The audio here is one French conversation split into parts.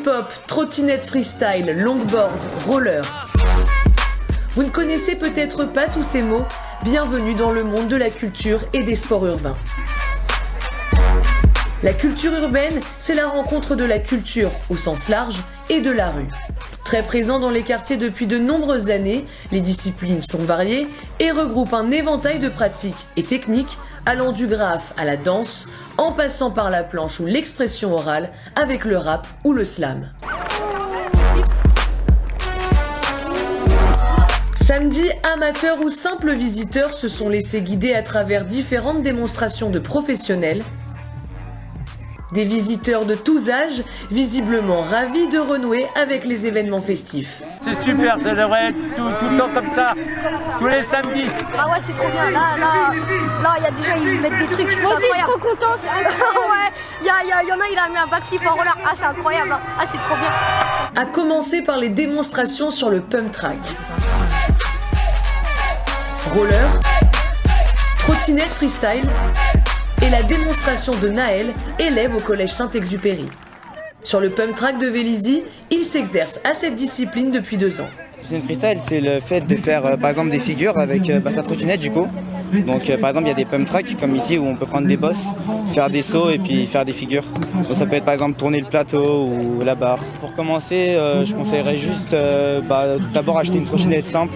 hip-hop, trottinette freestyle, longboard, roller. Vous ne connaissez peut-être pas tous ces mots? Bienvenue dans le monde de la culture et des sports urbains. La culture urbaine, c'est la rencontre de la culture au sens large et de la rue. Très présent dans les quartiers depuis de nombreuses années, les disciplines sont variées et regroupent un éventail de pratiques et techniques allant du graphe à la danse, en passant par la planche ou l'expression orale avec le rap ou le slam. Samedi, amateurs ou simples visiteurs se sont laissés guider à travers différentes démonstrations de professionnels. Des visiteurs de tous âges, visiblement ravis de renouer avec les événements festifs. C'est super, ça devrait être tout le temps comme ça, tous les samedis. Ah ouais, c'est trop bien, là, il y a déjà, ils mettent des trucs. Moi aussi, je suis trop content, c'est incroyable. Ouais, il y en a, il a mis un backflip en roller. Ah, c'est incroyable, ah, c'est trop bien. À commencer par les démonstrations sur le pump track. Roller, trottinette freestyle et la démonstration de Naël, élève au collège Saint-Exupéry. Sur le pump track de Vélizy, il s'exerce à cette discipline depuis 2 ans. Trottinette freestyle, c'est le fait de faire par exemple des figures avec sa trottinette du coup. Donc par exemple il y a des pump tracks comme ici où on peut prendre des bosses, faire des sauts et puis faire des figures. Donc ça peut être par exemple tourner le plateau ou la barre. Pour commencer, je conseillerais juste d'abord acheter une trottinette simple,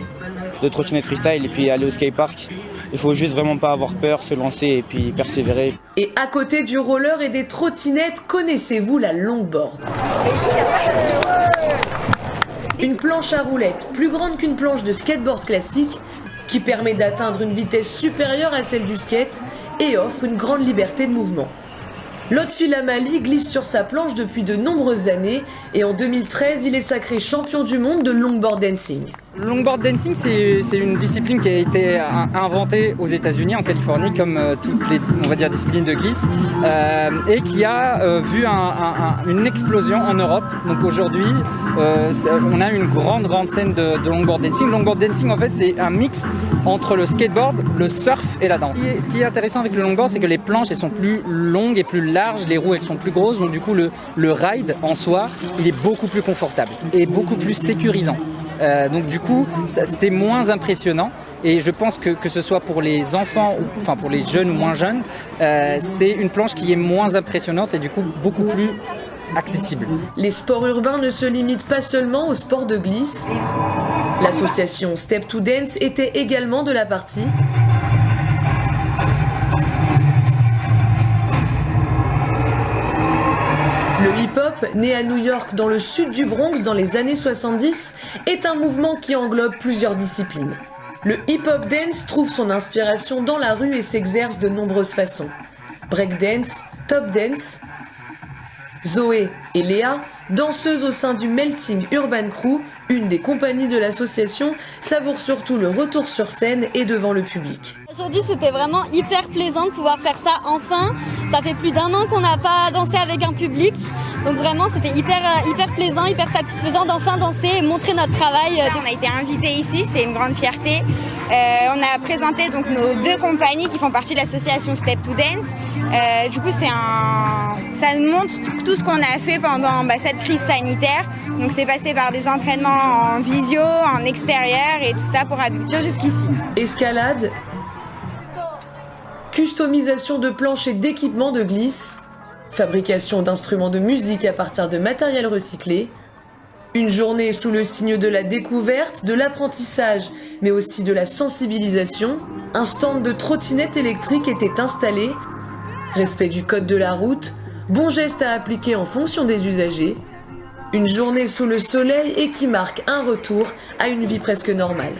de trottinette freestyle et puis aller au skatepark. Il faut juste vraiment pas avoir peur, se lancer et puis persévérer. Et à côté du roller et des trottinettes, connaissez-vous la longboard? Une planche à roulettes plus grande qu'une planche de skateboard classique qui permet d'atteindre une vitesse supérieure à celle du skate et offre une grande liberté de mouvement. Lotfi Amali glisse sur sa planche depuis de nombreuses années et en 2013, il est sacré champion du monde de longboard dancing. Le longboard dancing, c'est une discipline qui a été inventée aux États-Unis, en Californie, comme toutes les, on va dire, disciplines de glisse, et qui a vu une explosion en Europe. Donc aujourd'hui, on a une grande scène de longboard dancing. Longboard dancing, en fait, c'est un mix entre le skateboard, le surf et la danse. Ce qui est intéressant avec le longboard, c'est que les planches, elles sont plus longues et plus larges, les roues, elles sont plus grosses, donc du coup, le ride en soi, il est beaucoup plus confortable et beaucoup plus sécurisant. Donc du coup, c'est moins impressionnant et je pense que ce soit pour les enfants, enfin pour les jeunes ou moins jeunes, c'est une planche qui est moins impressionnante et du coup beaucoup plus accessible. Les sports urbains ne se limitent pas seulement au sport de glisse. L'association Step to Dance était également de la partie. Le hip-hop, né à New York dans le sud du Bronx dans les années 70, est un mouvement qui englobe plusieurs disciplines. Le hip-hop dance trouve son inspiration dans la rue et s'exerce de nombreuses façons. Breakdance, top dance. Zoé et Léa, danseuses au sein du Melting Urban Crew, une des compagnies de l'association, savourent surtout le retour sur scène et devant le public. Aujourd'hui, c'était vraiment hyper plaisant de pouvoir faire ça enfin. Ça fait plus d'1 an qu'on n'a pas dansé avec un public. Donc vraiment, c'était hyper plaisant, hyper satisfaisant d'enfin danser et montrer notre travail. On a été invités ici, c'est une grande fierté. On a présenté donc nos 2 compagnies qui font partie de l'association Step to Dance. Du coup, ça nous montre tout ce qu'on a fait pendant cette crise sanitaire. Donc c'est passé par des entraînements en visio, en extérieur et tout ça pour aboutir jusqu'ici. Escalade, customisation de planches et d'équipements de glisse, fabrication d'instruments de musique à partir de matériel recyclé, une journée sous le signe de la découverte, de l'apprentissage, mais aussi de la sensibilisation. Un stand de trottinettes électriques était installé, respect du code de la route, bons gestes à appliquer en fonction des usagers, une journée sous le soleil et qui marque un retour à une vie presque normale.